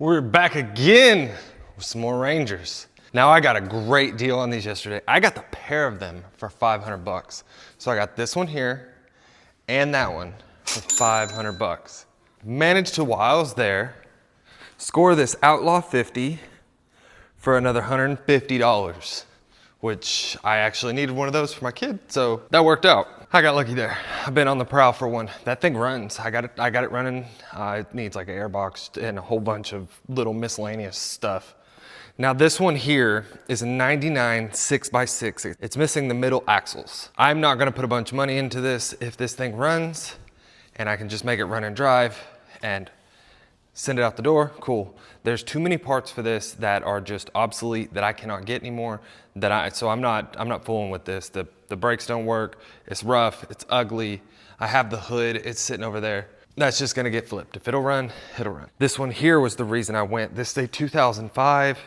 We're back again with some more Rangers. Now I got a great deal on these yesterday. I got the pair of them for 500 bucks. So I got this one here and that one for 500 bucks. Managed to, while I was there, score this Outlaw 50 for another $150, which I actually needed one of those for my kid, so that worked out. I got lucky there. I've been on the prowl for one. That thing runs. I got it running. It needs like an airbox and a whole bunch of little miscellaneous stuff. Now this one here is a 99 6x6. It's missing the middle axles. I'm not gonna put a bunch of money into this. If this thing runs and I can just make it run and drive and send it out the door, cool. There's too many parts for this that are just obsolete that I cannot get anymore. So I'm not fooling with this. The brakes don't work. It's rough. It's ugly. I have the hood. It's sitting over there. That's just gonna get flipped. If it'll run, it'll run. This one here was the reason I went. This is a 2005.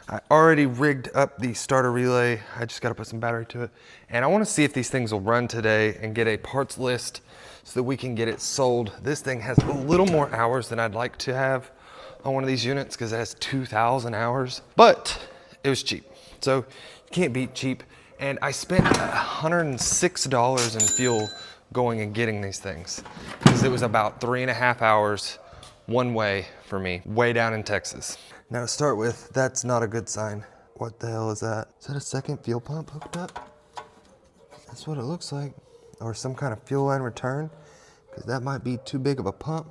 I already rigged up the starter relay. I just gotta put some battery to it. And I wanna see if these things will run today and get a parts list so that we can get it sold. This thing has a little more hours than I'd like to have on one of these units because it has 2,000 hours, but it was cheap. So you can't beat cheap. And I spent $106 in fuel going and getting these things because it was about 3.5 hours one way for me, way down in Texas. Now to start with, that's not a good sign. What the hell is that? Is that a second fuel pump hooked up? That's what it looks like. Or some kind of fuel line return, because that might be too big of a pump.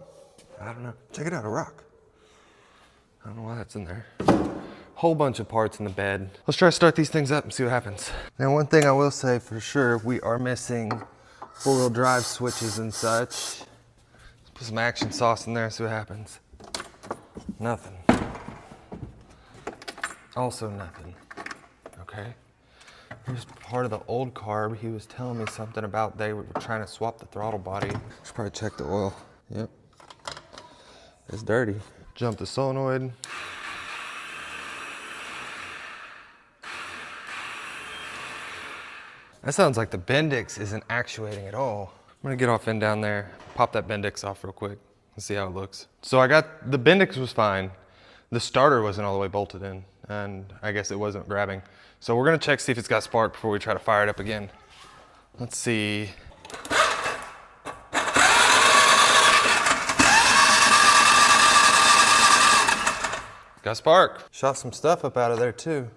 I don't know. Check it out, a rock. I don't know why that's in there. Whole bunch of parts in the bed. Let's try to start these things up and see what happens. Now, one thing I will say for sure, we are missing four-wheel drive switches and such. Let's put some action sauce in there and see what happens. Nothing. Also nothing. Okay. Here's part of the old carb. He was telling me something about they were trying to swap the throttle body. Should probably check the oil. Yep. It's dirty. Jump the solenoid. That sounds like the Bendix isn't actuating at all. I'm gonna get off in down there, pop that Bendix off real quick and see how it looks. So the Bendix was fine. The starter wasn't all the way bolted in, and I guess it wasn't grabbing. So we're gonna check, see if it's got spark before we try to fire it up again. Let's see. Got spark. Shot some stuff up out of there too.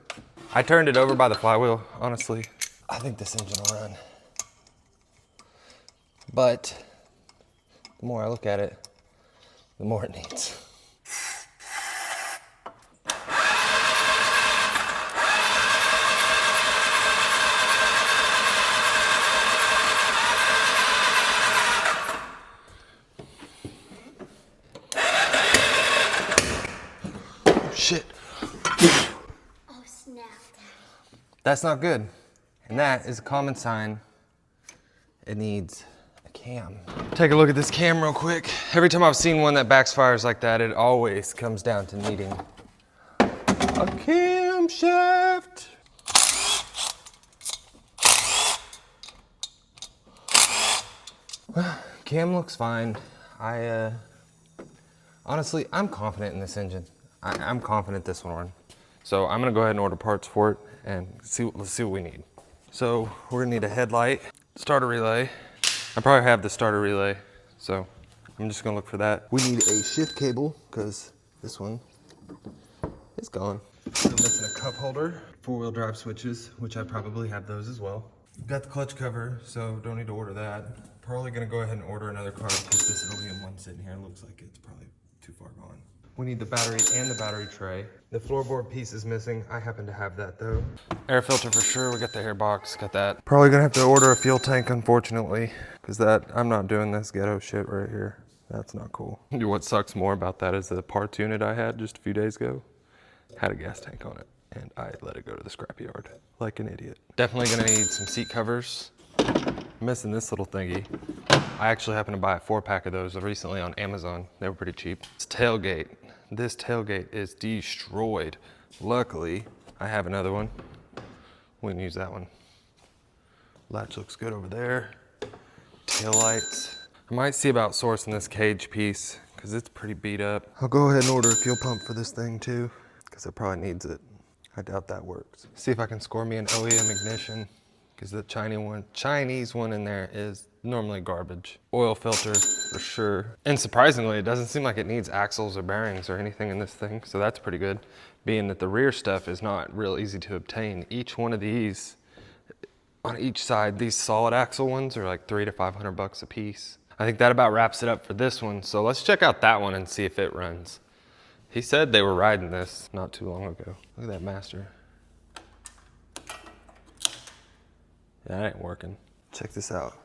I turned it over by the flywheel, honestly. I think this engine will run. But the more I look at it, the more it needs. Shit. Oh, snap. That's not good. And that is a common sign it needs a cam. Take a look at this cam real quick. Every time I've seen one that backfires like that, it always comes down to needing a camshaft. Well, cam looks fine. Honestly, I'm confident in this engine. I'm confident this one will run. So I'm gonna go ahead and order parts for it and let's see what we need. So we're gonna need a headlight, starter relay. I probably have the starter relay, so I'm just gonna look for that. We need a shift cable because this one is gone. I'm missing a cup holder, four-wheel drive switches, which I probably have those as well. Got the clutch cover, so don't need to order that. Probably gonna go ahead and order another carb because this OEM one sitting here looks like it's probably too far gone. We need the battery and the battery tray. The floorboard piece is missing. I happen to have that though. Air filter for sure. We got the air box, got that. Probably gonna have to order a fuel tank, unfortunately, because I'm not doing this ghetto shit right here. That's not cool. What sucks more about that is the parts unit I had just a few days ago had a gas tank on it, and I let it go to the scrapyard like an idiot. Definitely gonna need some seat covers. I'm missing this little thingy. I actually happened to buy a 4-pack of those recently on Amazon. They were pretty cheap. It's tailgate. This tailgate is destroyed. Luckily, I have another one. We can use that one. Latch looks good over there. Tail lights. I might see about sourcing this cage piece because it's pretty beat up. I'll go ahead and order a fuel pump for this thing too, because it probably needs it. I doubt that works. See if I can score me an OEM ignition, because the Chinese one in there is normally garbage. Oil filter for sure. And surprisingly, it doesn't seem like it needs axles or bearings or anything in this thing, so that's pretty good. Being that the rear stuff is not real easy to obtain. Each one of these, on each side, these solid axle ones are like $300 to $500 a piece. I think that about wraps it up for this one. So let's check out that one and see if it runs. He said they were riding this not too long ago. Look at that master. Yeah, that ain't working. Check this out.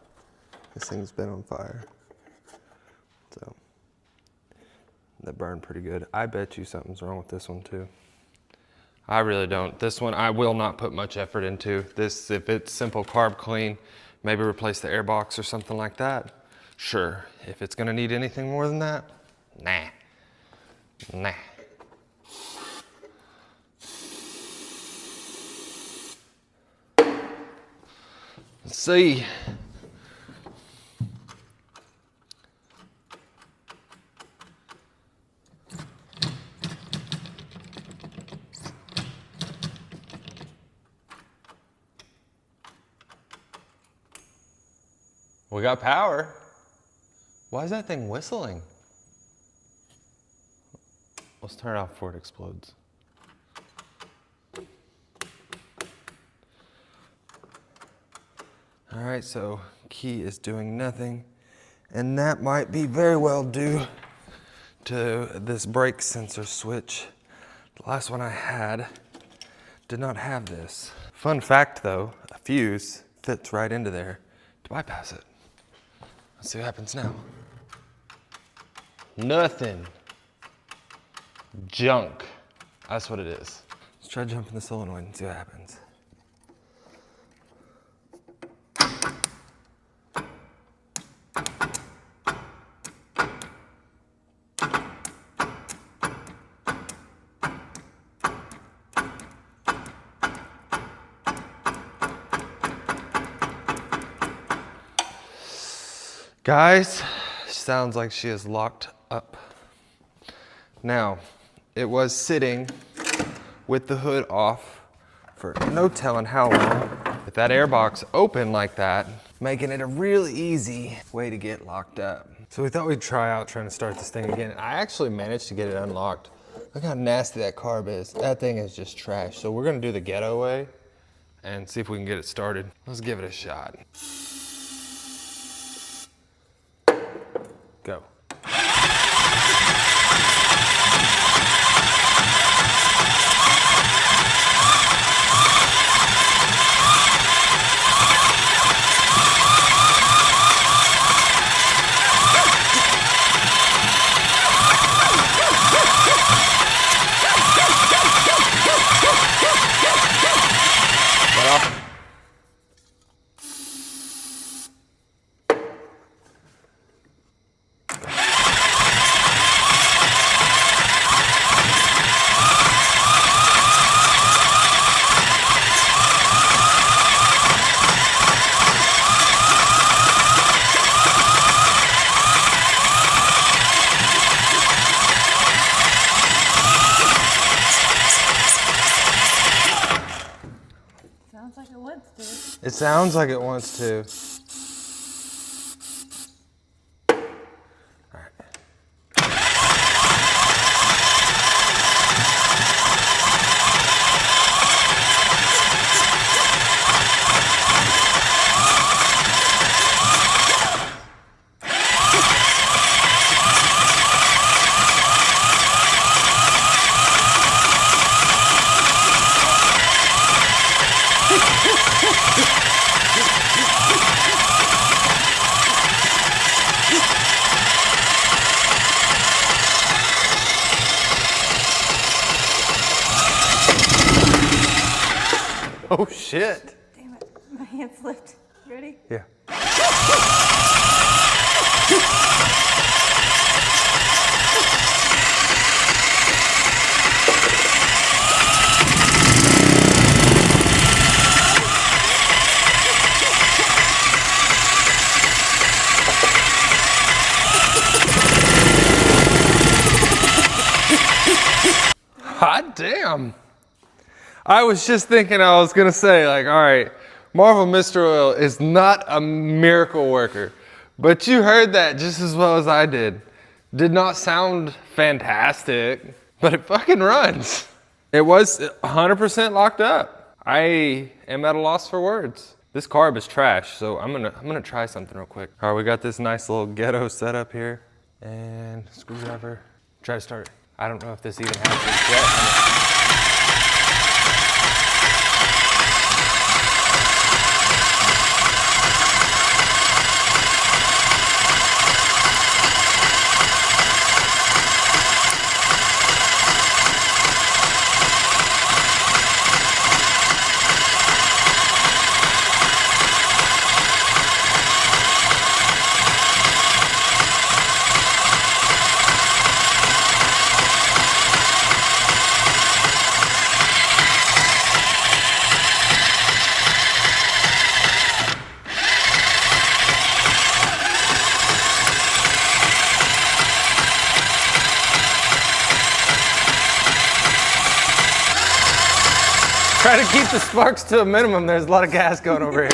This thing's been on fire. So, that burned pretty good. I bet you something's wrong with this one too. I really don't. This one I will not put much effort into. This, if it's simple carb clean, maybe replace the airbox or something like that. Sure. If it's gonna need anything more than that, nah. Nah. Let's see. We got power. Why is that thing whistling? Let's turn it off before it explodes. All right, so key is doing nothing. And that might be very well due to this brake sensor switch. The last one I had did not have this. Fun fact though, a fuse fits right into there to bypass it. Let's see what happens now. Nothing. Junk. That's what it is. Let's try jumping the solenoid and see what happens. Guys, sounds like she is locked up. Now, it was sitting with the hood off for no telling how long. With that airbox open like that, making it a really easy way to get locked up. So we thought we'd try out trying to start this thing again. I actually managed to get it unlocked. Look how nasty that carb is. That thing is just trash. So we're gonna do the ghetto way and see if we can get it started. Let's give it a shot. Go. It sounds like it wants to. All right. Oh shit. Damn it, my hand slipped. You ready? Yeah. Hot damn. I was just thinking, I was gonna say, like, all right, Marvel Mr. Oil is not a miracle worker, but you heard that just as well as I did. Did not sound fantastic, but it fucking runs. It was 100% locked up. I am at a loss for words. This carb is trash, so I'm gonna try something real quick. All right, we got this nice little ghetto setup here, and screwdriver. Try to start it. I don't know if this even has this jet. Try to keep the sparks to a minimum. There's a lot of gas going over here.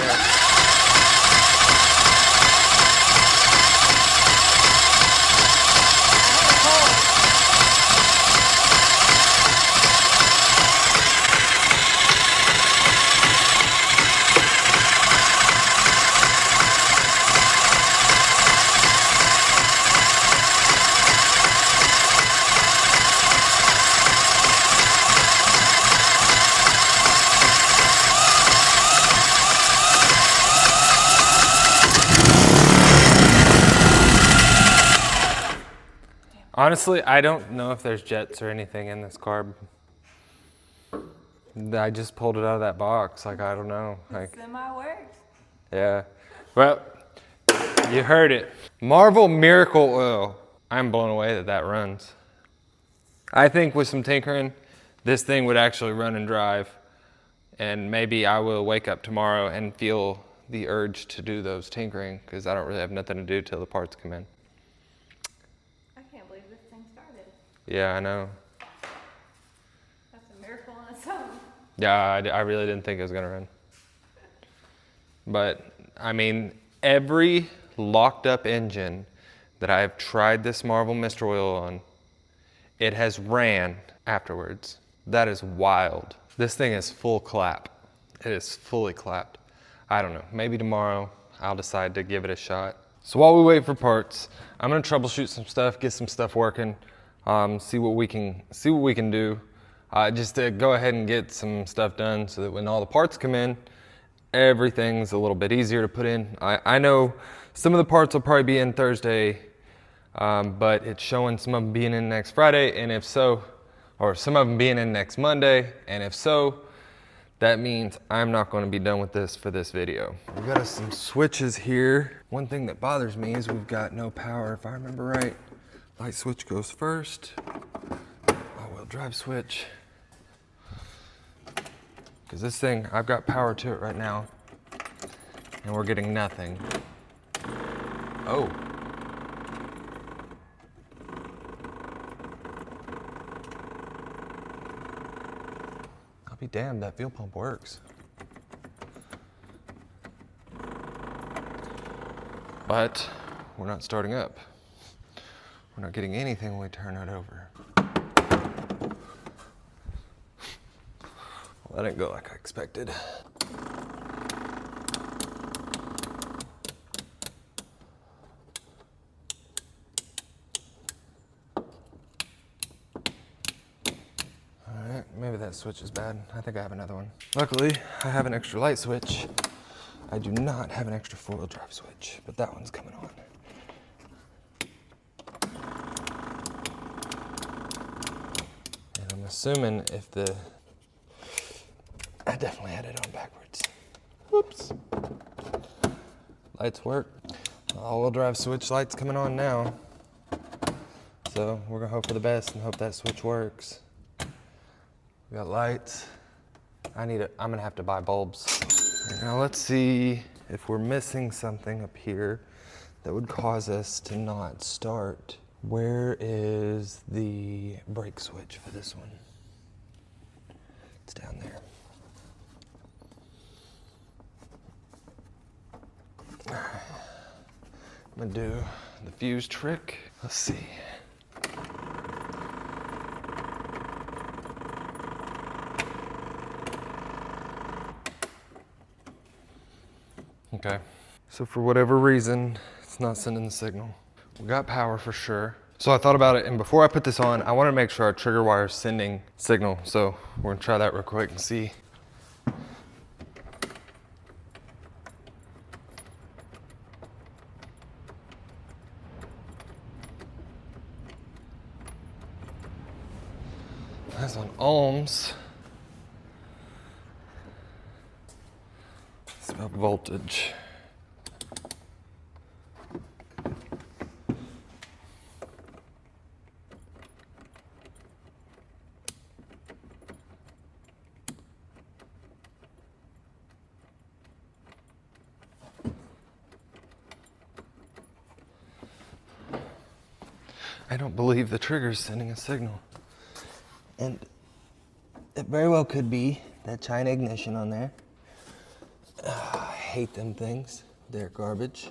Honestly, I don't know if there's jets or anything in this carb. I just pulled it out of that box. Like, I don't know. Like, Semi works. yeah. Well, you heard it. Marvel Miracle Oil. I'm blown away that that runs. I think with some tinkering, this thing would actually run and drive. And maybe I will wake up tomorrow and feel the urge to do those tinkering because I don't really have nothing to do till the parts come in. Yeah, I know. That's a miracle on its own. Yeah, I really didn't think it was gonna run. But, I mean, every locked up engine that I've tried this Marvel Mr. Oil on, it has ran afterwards. That is wild. This thing is full clap. It is fully clapped. I don't know, maybe tomorrow I'll decide to give it a shot. So while we wait for parts, I'm gonna troubleshoot some stuff, get some stuff working. See what we can do, just to go ahead and get some stuff done so that when all the parts come in, everything's a little bit easier to put in. I know some of the parts will probably be in Thursday, but it's showing some of them being in next Friday, and if so, or some of them being in next Monday, and if so, that means I'm not going to be done with this for this video. We've got some switches here. One thing that bothers me is we've got no power, if I remember right. Light switch goes first, all-wheel drive switch. Because this thing, I've got power to it right now, and we're getting nothing. Oh. I'll be damned, that fuel pump works. But we're not starting up. We're not getting anything when we turn it over. Well, that didn't go like I expected. All right, maybe that switch is bad. I think I have another one. Luckily, I have an extra light switch. I do not have an extra four-wheel drive switch, but that one's coming on. Assuming if I definitely had it on backwards. Whoops. Lights work. All-wheel drive switch lights coming on now. So we're gonna hope for the best and hope that switch works. We got lights. I'm gonna have to buy bulbs. Now let's see if we're missing something up here that would cause us to not start. Where is the brake switch for this one? It's down there. All right. I'm gonna do the fuse trick. Let's see. Okay, so for whatever reason, it's not sending the signal. We got power for sure. So I thought about it, and before I put this on, I want to make sure our trigger wire is sending signal. So we're gonna try that real quick and see. That's on ohms. It's about voltage. I don't believe the trigger is sending a signal. And it very well could be that China ignition on there. I hate them things. They're garbage.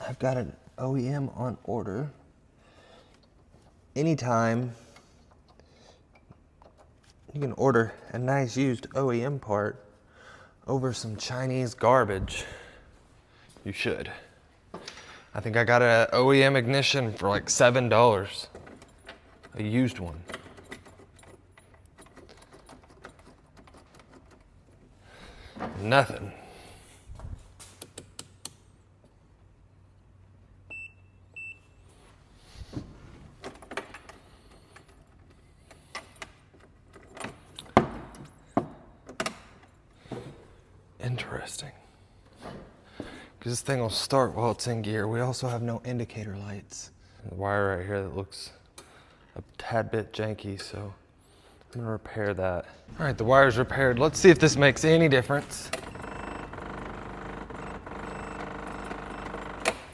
I've got an OEM on order. Anytime you can order a nice used OEM part over some Chinese garbage, you should. I think I got an OEM ignition for like $7, a used one. Nothing. Interesting. Because this thing will start while it's in gear. We also have no indicator lights. The wire right here that looks a tad bit janky, so I'm gonna repair that. All right, the wire's repaired. Let's see if this makes any difference.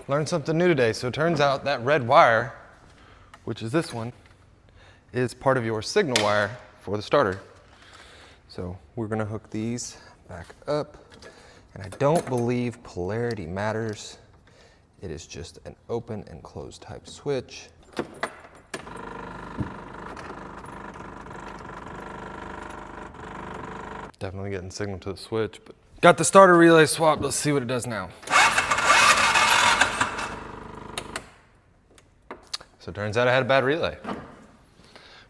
Learned something new today. So it turns out that red wire, which is this one, is part of your signal wire for the starter. So we're gonna hook these back up. And I don't believe polarity matters. It is just an open and closed type switch. Definitely getting signal to the switch, but got the starter relay swapped. Let's see what it does now. So it turns out I had a bad relay.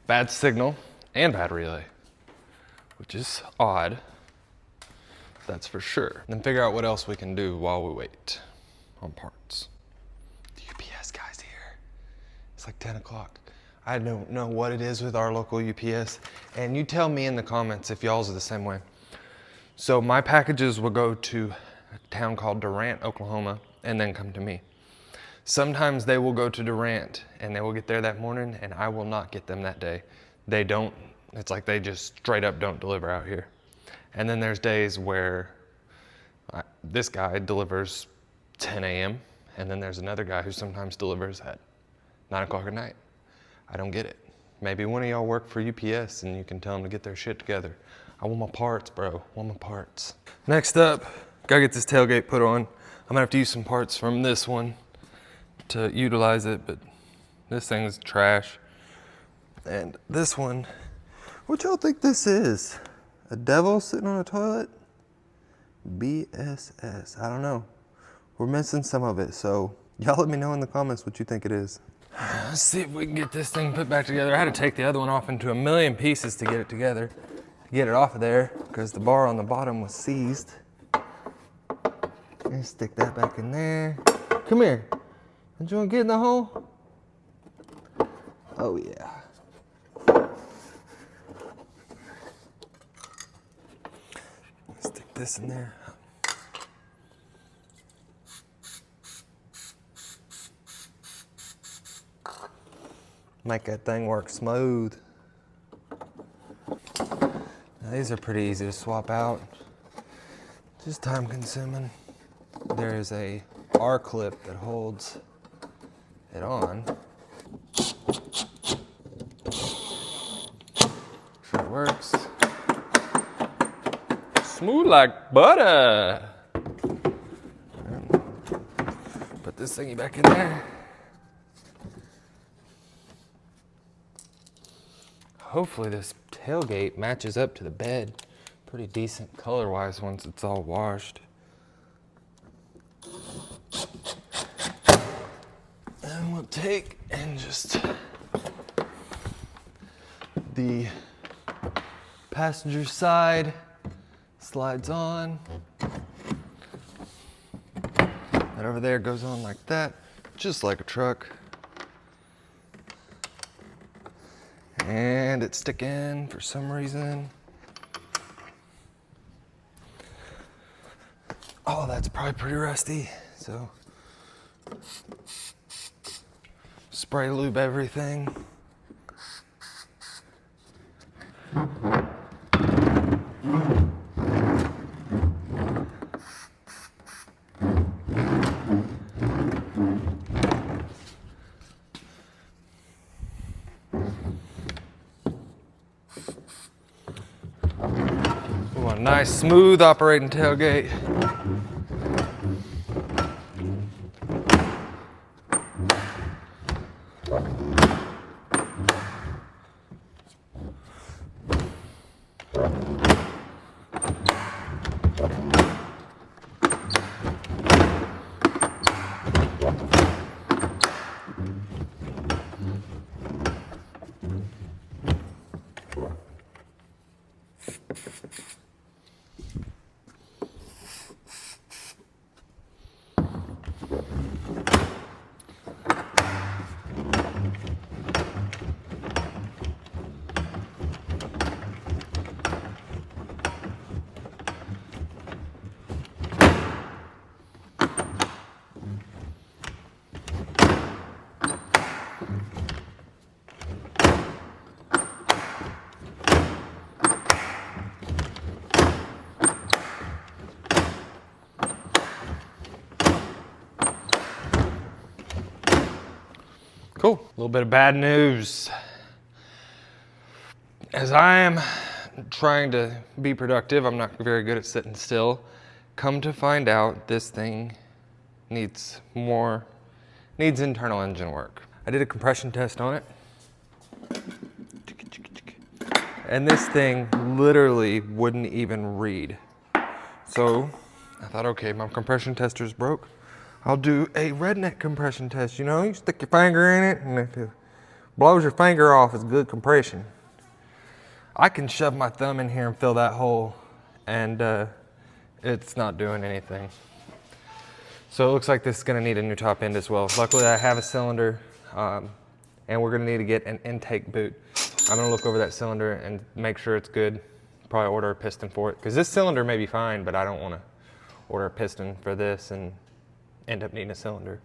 Bad signal and bad relay, which is odd. That's for sure. Then figure out what else we can do while we wait on parts. The UPS guy's here. It's like 10 o'clock. I don't know what it is with our local UPS, and you tell me in the comments if y'all's are the same way. So my packages will go to a town called Durant, Oklahoma, and then come to me. Sometimes they will go to Durant and they will get there that morning and I will not get them that day. They don't, it's like they just straight up don't deliver out here. And then there's days where this guy delivers 10 a.m. and then there's another guy who sometimes delivers at 9 o'clock at night. I don't get it. Maybe one of y'all work for UPS and you can tell them to get their shit together. I want my parts, bro. I want my parts. Next up, gotta get this tailgate put on. I'm gonna have to use some parts from this one to utilize it, but this thing's trash. And this one, what y'all think this is? A devil sitting on a toilet? BSS, I don't know. We're missing some of it, so y'all let me know in the comments what you think it is. Let's see if we can get this thing put back together. I had to take the other one off into a million pieces to get it together, to get it off of there, because the bar on the bottom was seized. And stick that back in there. Come here. Don't you want to get in the hole? Oh yeah. Stick this in there. Make that thing work smooth. Now, these are pretty easy to swap out. Just time consuming. There is a R-clip that holds it on. works. Smooth like butter. Put this thingy back in there. Hopefully this tailgate matches up to the bed pretty decent color-wise once it's all washed. And we'll take and just the passenger side slides on. That over there goes on like that, just like a truck. And it's sticking for some reason. Oh, that's probably pretty rusty. So spray lube everything. Ooh, a nice smooth operating tailgate. Cool. A little bit of bad news. As I am trying to be productive, I'm not very good at sitting still. Come to find out, this thing needs internal engine work. I did a compression test on it. And this thing literally wouldn't even read. So I thought, okay, my compression tester's broke. I'll do a redneck compression test. You know, you stick your finger in it, and if it blows your finger off, it's good compression. I can shove my thumb in here and fill that hole, and it's not doing anything. So it looks like this is gonna need a new top end as well. Luckily, I have a cylinder, and we're gonna need to get an intake boot. I'm gonna look over that cylinder and make sure it's good. Probably order a piston for it, because this cylinder may be fine, but I don't wanna order a piston for this and end up needing a cylinder.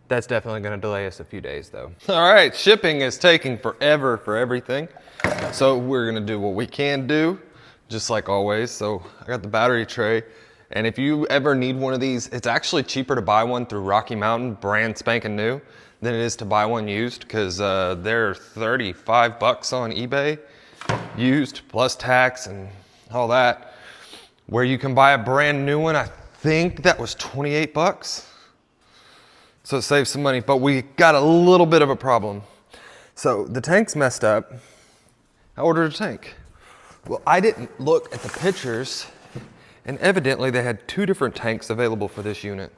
That's definitely gonna delay us a few days though. All right, shipping is taking forever for everything. So we're gonna do what we can do, just like always. So I got the battery tray, and if you ever need one of these, it's actually cheaper to buy one through Rocky Mountain, brand spanking new, than it is to buy one used, because they're 35 bucks on eBay, used, plus tax and all that. Where you can buy a brand new one, I think that was 28 bucks. So it saves some money, but we got a little bit of a problem. So the tank's messed up. I ordered a tank. Well, I didn't look at the pictures, and evidently they had two different tanks available for this unit.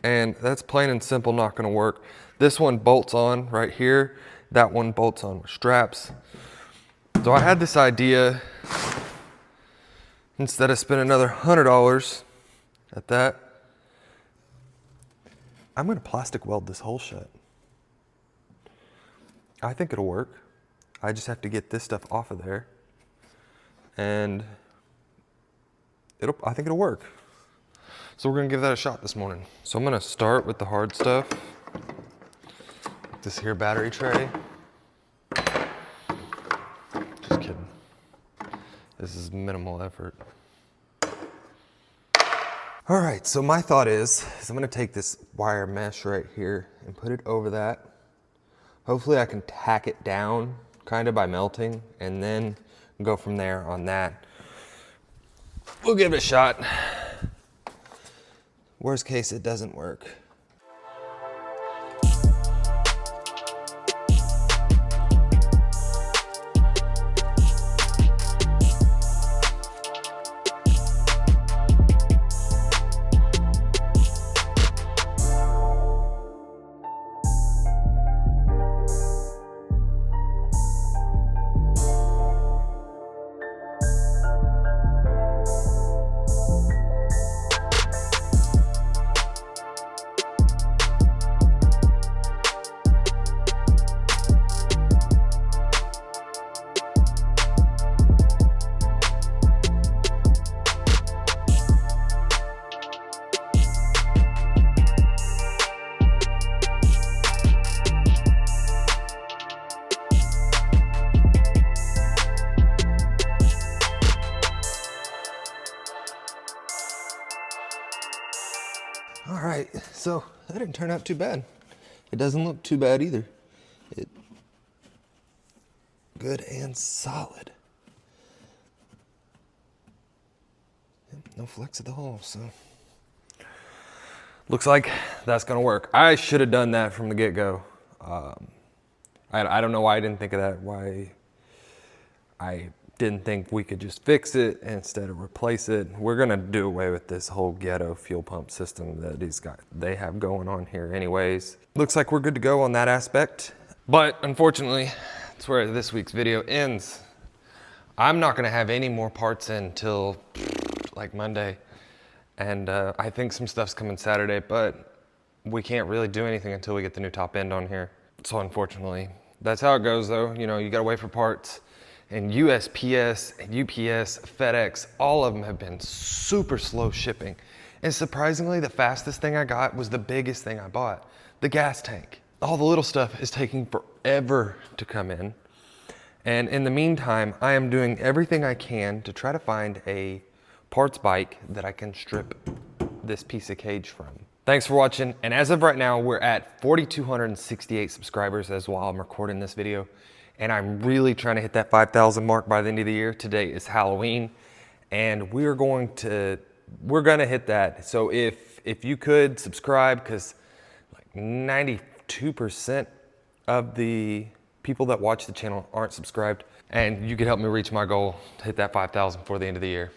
And that's plain and simple not gonna work. This one bolts on right here. That one bolts on with straps. So I had this idea, instead of spending another $100 at that, I'm gonna plastic weld this hole shut. I think it'll work. I just have to get this stuff off of there, and I think it'll work. So we're gonna give that a shot this morning. So I'm gonna start with the hard stuff. This here battery tray. Just kidding. This is minimal effort. All right, so my thought is I'm gonna take this wire mesh right here and put it over that. Hopefully I can tack it down kind of by melting, and then go from there on that. We'll give it a shot. Worst case, it doesn't work. All right, so that didn't turn out too bad. It doesn't look too bad either. Good and solid. No flex at the hole, so. Looks like that's gonna work. I should have done that from the get-go. I don't know why I didn't think of that, why I didn't think we could just fix it instead of replace it. We're gonna do away with this whole ghetto fuel pump system that they have going on here anyways. Looks like we're good to go on that aspect. But unfortunately, that's where this week's video ends. I'm not gonna have any more parts in until like Monday. And I think some stuff's coming Saturday, but we can't really do anything until we get the new top end on here. So unfortunately, that's how it goes though. You know, you gotta wait for parts. And USPS and UPS, FedEx, all of them have been super slow shipping. And surprisingly, the fastest thing I got was the biggest thing I bought, the gas tank. All the little stuff is taking forever to come in. And in the meantime, I am doing everything I can to try to find a parts bike that I can strip this piece of cage from. Thanks for watching. And as of right now, we're at 4,268 subscribers as while I'm recording this video. And I'm really trying to hit that 5,000 mark by the end of the year. Today is Halloween, and we're gonna hit that. So if you could subscribe, because like 92% of the people that watch the channel aren't subscribed, and you could help me reach my goal to hit that 5,000 before the end of the year.